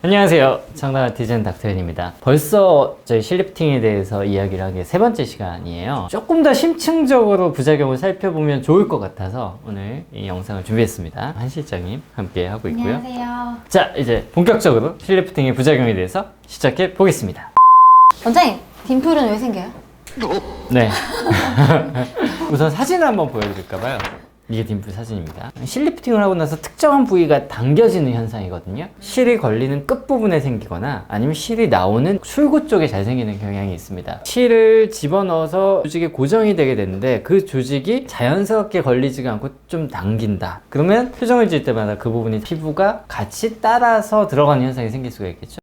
안녕하세요. 청담 디자인 닥터현입니다. 벌써 저희 실리프팅에 대해서 이야기를 하게 세 번째 시간이에요. 조금 더 심층적으로 부작용을 살펴보면 좋을 것 같아서 오늘 이 영상을 준비했습니다. 한 실장님 함께 하고 있고요. 안녕하세요. 자, 이제 본격적으로 실리프팅의 부작용에 대해서 시작해 보겠습니다. 원장님, 딤플은 왜 생겨요? 네. 우선 사진을 한번 보여드릴까봐요. 이게 딤플 사진입니다. 실리프팅을 하고 나서 특정한 부위가 당겨지는 현상이거든요. 실이 걸리는 끝부분에 생기거나 아니면 실이 나오는 출구 쪽에 잘 생기는 경향이 있습니다. 실을 집어넣어서 조직이 고정이 되게 되는데 그 조직이 자연스럽게 걸리지가 않고 좀 당긴다. 그러면 표정을 지을 때마다 그 부분이 피부가 같이 따라서 들어가는 현상이 생길 수가 있겠죠.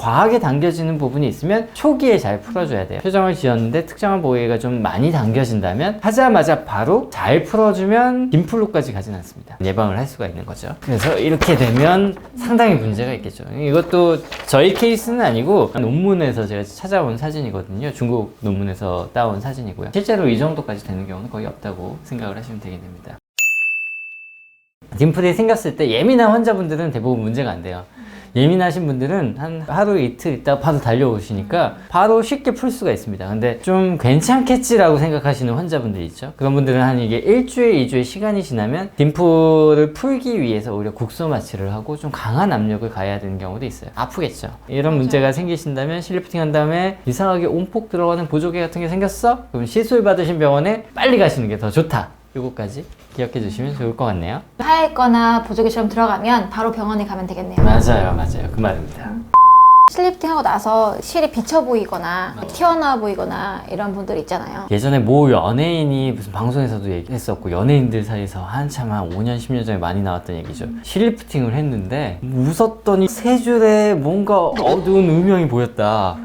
과하게 당겨지는 부분이 있으면 초기에 잘 풀어줘야 돼요. 표정을 지었는데 특정한 부위가 좀 많이 당겨진다면 하자마자 바로 잘 풀어주면 딤플로까지 가진 않습니다. 예방을 할 수가 있는 거죠. 그래서 이렇게 되면 상당히 문제가 있겠죠. 이것도 저희 케이스는 아니고 논문에서 제가 찾아온 사진이거든요. 중국 논문에서 따온 사진이고요. 실제로 이 정도까지 되는 경우는 거의 없다고 생각을 하시면 되겠습니다. 딤플이 생겼을 때 예민한 환자분들은 대부분 문제가 안 돼요. 예민하신 분들은 한 하루 이틀 있다가 바로 달려오시니까 바로 쉽게 풀 수가 있습니다. 근데 좀 괜찮겠지라고 생각하시는 환자분들 있죠. 그런 분들은 한 이게 일주일, 2주의 시간이 지나면 딤플을 풀기 위해서 오히려 국소 마취를 하고 좀 강한 압력을 가해야 되는 경우도 있어요. 아프겠죠. 이런 문제가 생기신다면 실리프팅 한 다음에 이상하게 온폭 들어가는 보조개 같은 게 생겼어? 그럼 시술 받으신 병원에 빨리 가시는 게 더 좋다. 요거까지 기억해 주시면 좋을 것 같네요. 하얘거나 보조개처럼 들어가면 바로 병원에 가면 되겠네요. 맞아요. 그 말입니다. 실리프팅 하고 나서 실이 비쳐 보이거나 튀어나와 보이거나 이런 분들 있잖아요. 예전에 모 연예인이 무슨 방송에서도 얘기했었고 연예인들 사이에서 한참 한 5년, 10년 전에 많이 나왔던 얘기죠. 실리프팅을 했는데 웃었더니 세 줄에 뭔가 어두운 음영이 보였다.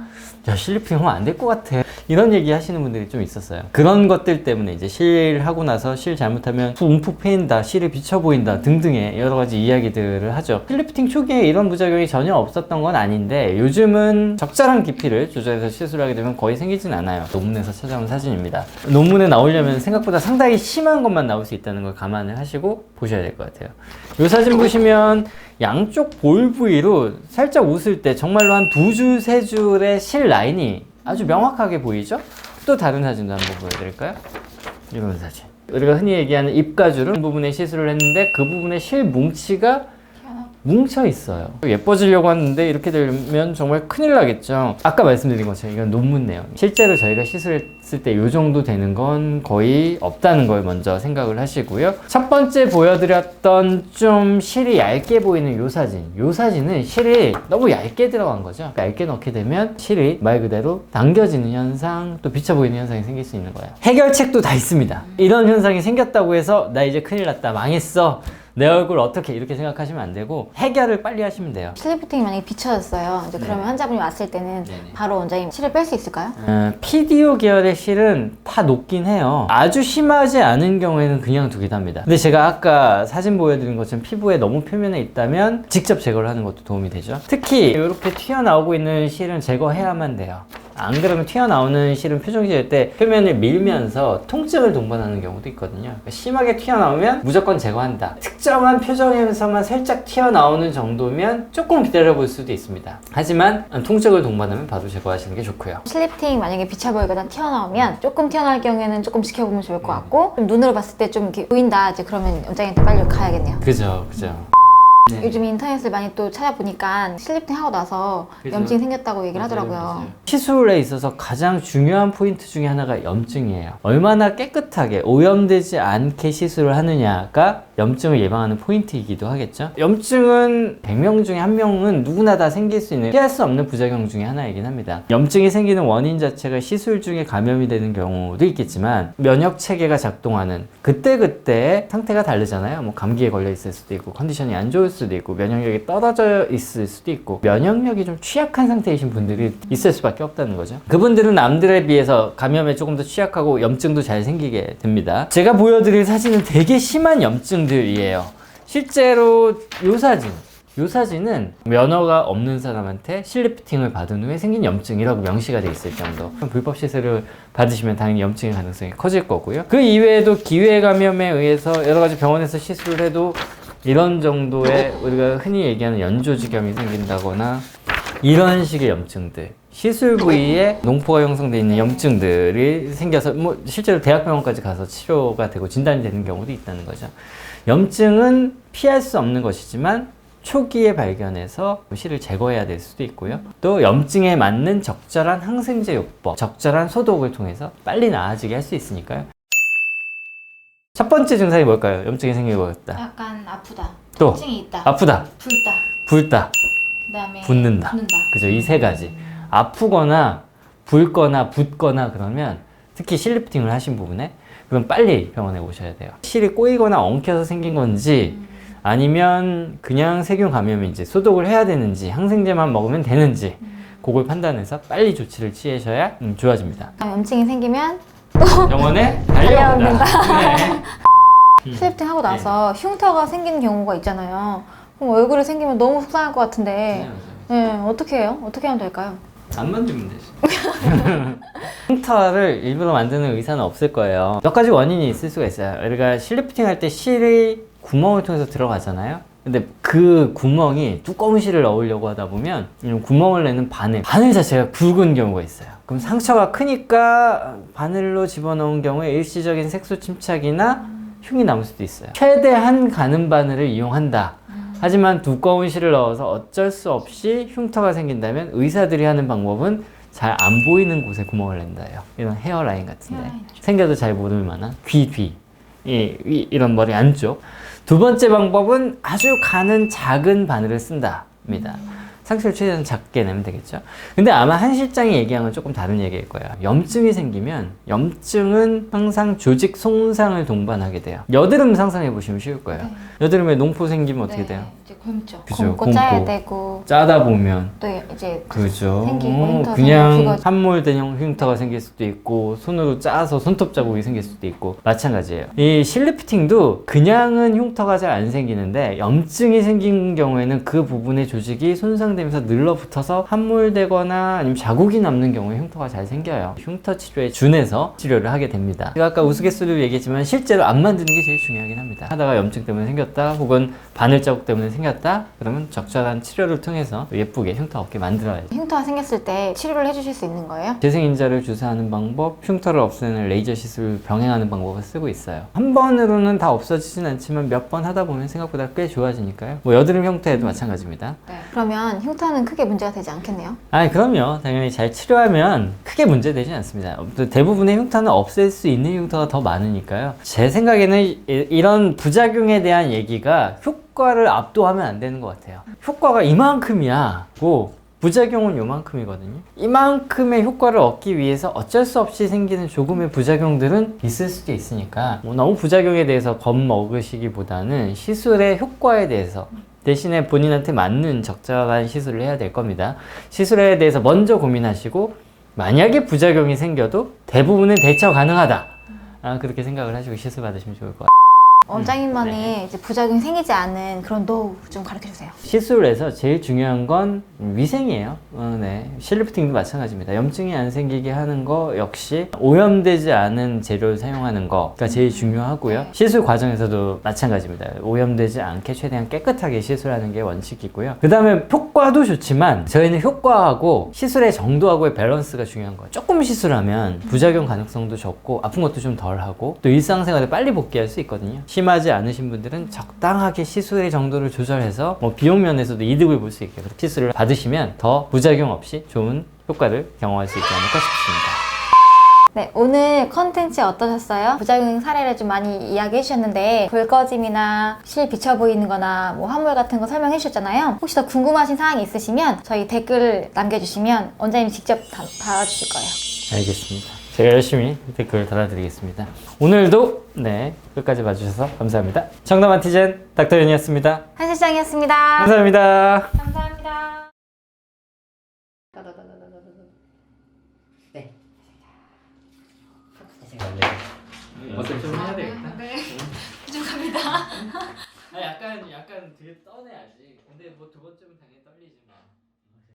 야, 실리프팅 하면 안 될 것 같아. 이런 얘기 하시는 분들이 좀 있었어요. 그런 것들 때문에 이제 실 하고 나서 실 잘못하면 움푹 패인다, 실이 비쳐 보인다 등등의 여러 가지 이야기들을 하죠. 실리프팅 초기에 이런 부작용이 전혀 없었던 건 아닌데 요즘은 적절한 깊이를 조절해서 시술하게 되면 거의 생기진 않아요. 논문에서 찾아온 사진입니다. 논문에 나오려면 생각보다 상당히 심한 것만 나올 수 있다는 걸 감안을 하시고 보셔야 될 것 같아요. 이 사진 보시면 양쪽 볼 부위로 살짝 웃을 때 정말로 한 두 줄, 세 줄의 실 라인이 아주 명확하게 보이죠? 또 다른 사진도 한번 보여드릴까요? 이런 사진. 우리가 흔히 얘기하는 입가주름 부분에 시술을 했는데 그 부분에 실 뭉치가 뭉쳐 있어요. 예뻐지려고 하는데 이렇게 되면 정말 큰일 나겠죠. 아까 말씀드린 것처럼 이건 논문 내용. 실제로 저희가 시술했을 때 이 정도 되는 건 거의 없다는 걸 먼저 생각을 하시고요. 첫 번째 보여드렸던 좀 실이 얇게 보이는 요 사진. 요 사진은 실이 너무 얇게 들어간 거죠. 얇게 넣게 되면 실이 말 그대로 당겨지는 현상, 또 비쳐 보이는 현상이 생길 수 있는 거예요. 해결책도 다 있습니다. 이런 현상이 생겼다고 해서 나 이제 큰일 났다, 망했어, 내 얼굴 어떻게, 이렇게 생각하시면 안 되고 해결을 빨리 하시면 돼요. 실리프팅이 만약에 비쳐졌어요. 이제 그러면 환자분이 왔을 때는 바로 원장님 실을 뺄 수 있을까요? PDO 계열의 실은 다 녹긴 해요. 아주 심하지 않은 경우에는 그냥 두기도 합니다. 근데 제가 아까 사진 보여드린 것처럼 피부에 너무 표면에 있다면 직접 제거를 하는 것도 도움이 되죠. 특히 이렇게 튀어나오고 있는 실은 제거해야만 돼요. 안 그러면 튀어나오는 실은 표정 지을 때 표면을 밀면서 통증을 동반하는 경우도 있거든요. 그러니까 심하게 튀어나오면 무조건 제거한다. 특정한 표정에서만 살짝 튀어나오는 정도면 조금 기다려볼 수도 있습니다. 하지만 통증을 동반하면 바로 제거하시는 게 좋고요. 실리프팅 만약에 비쳐 보이거나 튀어나오면 조금 튀어나올 경우에는 조금 지켜보면 좋을 것 같고 좀 눈으로 봤을 때 좀 이렇게 보인다, 이제 그러면 원장님한테 빨리 가야겠네요. 그죠. 네. 요즘 인터넷을 많이 또 찾아보니까 실리프팅 하고 나서 그죠. 염증이 생겼다고 얘기를 하더라고요. 맞아요. 시술에 있어서 가장 중요한 포인트 중에 하나가 염증이에요. 얼마나 깨끗하게 오염되지 않게 시술을 하느냐가 염증을 예방하는 포인트이기도 하겠죠. 염증은 100명 중에 1명은 누구나 다 생길 수 있는 피할 수 없는 부작용 중에 하나이긴 합니다. 염증이 생기는 원인 자체가 시술 중에 감염이 되는 경우도 있겠지만 면역 체계가 작동하는 그때그때 상태가 다르잖아요. 뭐 감기에 걸려 있을 수도 있고 컨디션이 안 좋을 수도 있고 면역력이 떨어져 있을 수도 있고 면역력이 좀 취약한 상태이신 분들이 있을 수밖에 없다는 거죠. 그분들은 남들에 비해서 감염에 조금 더 취약하고 염증도 잘 생기게 됩니다. 제가 보여드릴 사진은 되게 심한 염증들이에요. 실제로 이 사진은 면허가 없는 사람한테 실리프팅을 받은 후에 생긴 염증이라고 명시가 돼 있을 정도. 불법 시술을 받으시면 당연히 염증의 가능성이 커질 거고요. 그 이외에도 기회 감염에 의해서 여러 가지 병원에서 시술을 해도 이런 정도의 우리가 흔히 얘기하는 연조직염이 생긴다거나 이런 식의 염증들, 시술 부위에 농포가 형성되어 있는 염증들이 생겨서 뭐 실제로 대학병원까지 가서 치료가 되고 진단이 되는 경우도 있다는 거죠. 염증은 피할 수 없는 것이지만 초기에 발견해서 실을 제거해야 될 수도 있고요. 또 염증에 맞는 적절한 항생제 요법, 적절한 소독을 통해서 빨리 나아지게 할 수 있으니까요. 첫 번째 증상이 뭘까요? 염증이 생기고 있다. 약간 아프다. 또 통증이 있다. 아프다, 붉다. 붉다, 그다음에 붓는다. 그죠? 이 세 가지. 아프거나 붉거나 붓거나 그러면 특히 실리프팅을 하신 부분에 그럼 빨리 병원에 오셔야 돼요. 실이 꼬이거나 엉켜서 생긴 건지 아니면 그냥 세균 감염인지 소독을 해야 되는지 항생제만 먹으면 되는지 그걸 판단해서 빨리 조치를 취하셔야 좋아집니다. 염증이 생기면 병원에 달려옵니다. 네. 실리프팅 하고 나서 흉터가 생기는 경우가 있잖아요. 그럼 얼굴에 생기면 너무 속상할 것 같은데 어떻게 해요? 어떻게 하면 될까요? 안 만지면 되지. 흉터를 일부러 만드는 의사는 없을 거예요. 몇 가지 원인이 있을 수가 있어요. 우리가 실리프팅 할 때 실이 구멍을 통해서 들어가잖아요. 근데 그 구멍이 두꺼운 실을 넣으려고 하다 보면 구멍을 내는 바늘 자체가 굵은 경우가 있어요. 그럼 상처가 크니까 바늘로 집어넣은 경우에 일시적인 색소 침착이나 흉이 남을 수도 있어요. 최대한 가는 바늘을 이용한다. 하지만 두꺼운 실을 넣어서 어쩔 수 없이 흉터가 생긴다면 의사들이 하는 방법은 잘 안 보이는 곳에 구멍을 낸다예요. 이런 헤어라인 같은데 생겨도 잘 모를 만한 귀 뒤, 이런 머리 안쪽. 두 번째 방법은 아주 가는 작은 바늘을 쓴답니다. 상처를 최대한 작게 내면 되겠죠. 근데 아마 한 실장이 얘기한 건 조금 다른 얘기일 거예요. 염증이 생기면 염증은 항상 조직 손상을 동반하게 돼요. 여드름 상상해 보시면 쉬울 거예요. 여드름에 농포 생기면 어떻게 돼요? 이제 굶죠. 그죠, 굶고 짜야 되고 짜다 보면 또 이제 그죠. 생기고 흉터 그냥 생기고 함몰된 흉터가 생길 수도 있고 손으로 짜서 손톱 자국이 생길 수도 있고 마찬가지예요. 이 실리프팅도 그냥은 흉터가 잘 안 생기는데 염증이 생긴 경우에는 그 부분의 조직이 손상되면서 늘러붙어서 함몰되거나 아니면 자국이 남는 경우에 흉터가 잘 생겨요. 흉터 치료에 준해서 치료를 하게 됩니다. 제가 아까 우스갯소리로 얘기했지만 실제로 안 만드는 게 제일 중요하긴 합니다. 하다가 염증 때문에 생겼다 혹은 바늘 자국 때문에 생겼다 그러면 적절한 치료를 통해서 예쁘게 흉터 없게 만들어야죠. 흉터가 생겼을 때 치료를 해주실 수 있는 거예요? 재생인자를 주사하는 방법, 흉터를 없애는 레이저 시술을 병행하는 방법을 쓰고 있어요. 한 번으로는 다 없어지진 않지만 몇 번 하다 보면 생각보다 꽤 좋아지니까요. 뭐 여드름 흉터에도 마찬가지입니다. 그러면 흉터는 크게 문제가 되지 않겠네요? 아니 그럼요. 당연히 잘 치료하면 크게 문제되지 않습니다. 대부분의 흉터는 없앨 수 있는 흉터가 더 많으니까요. 제 생각에는 이런 부작용에 대한 얘기가 효과를 압도하면 안 되는 것 같아요. 효과가 이만큼이야 고 부작용은 요만큼이거든요. 이만큼의 효과를 얻기 위해서 어쩔 수 없이 생기는 조금의 부작용들은 있을 수도 있으니까 뭐 너무 부작용에 대해서 겁먹으시기보다는 시술의 효과에 대해서 대신에 본인한테 맞는 적절한 시술을 해야 될 겁니다. 시술에 대해서 먼저 고민하시고 만약에 부작용이 생겨도 대부분은 대처 가능하다. 그렇게 생각을 하시고 시술 받으시면 좋을 것 같아요. 원장님만의 이제 부작용이 생기지 않은 그런 노후 좀 가르쳐주세요. 시술에서 제일 중요한 건 위생이에요. 실리프팅도 마찬가지입니다. 염증이 안 생기게 하는 거 역시 오염되지 않은 재료를 사용하는 거가 제일 중요하고요. 시술 과정에서도 마찬가지입니다. 오염되지 않게 최대한 깨끗하게 시술하는 게 원칙이고요. 그 다음에 효과도 좋지만 저희는 효과하고 시술의 정도하고의 밸런스가 중요한 거예요. 조금 시술하면 부작용 가능성도 적고 아픈 것도 좀 덜하고 또 일상생활에 빨리 복귀할 수 있거든요. 심하지 않으신 분들은 적당하게 시술의 정도를 조절해서 비용 면에서도 이득을 볼 수 있게 그렇게 시술을 받으시면 더 부작용 없이 좋은 효과를 경험할 수 있지 않을까 싶습니다. 네, 오늘 컨텐츠 어떠셨어요? 부작용 사례를 좀 많이 이야기해 주셨는데 붉어짐이나 실 비쳐 보이는 거나 뭐 화물 같은 거 설명해 주셨잖아요. 혹시 더 궁금하신 사항이 있으시면 저희 댓글 남겨주시면 원장님이 직접 달아주실 거예요. 알겠습니다. 제가 열심히 댓글 달아드리겠습니다. 오늘도 끝까지 봐주셔서 감사합니다. 정답 안티젠 닥터윤이었습니다. 한 실장이었습니다. 감사합니다. 감사합니다. 네. 어떻게 좀 해야 되겠다. 네. 부족합니다. 약간 되게 떠내야지. 근데 뭐 두 번째면 당연히.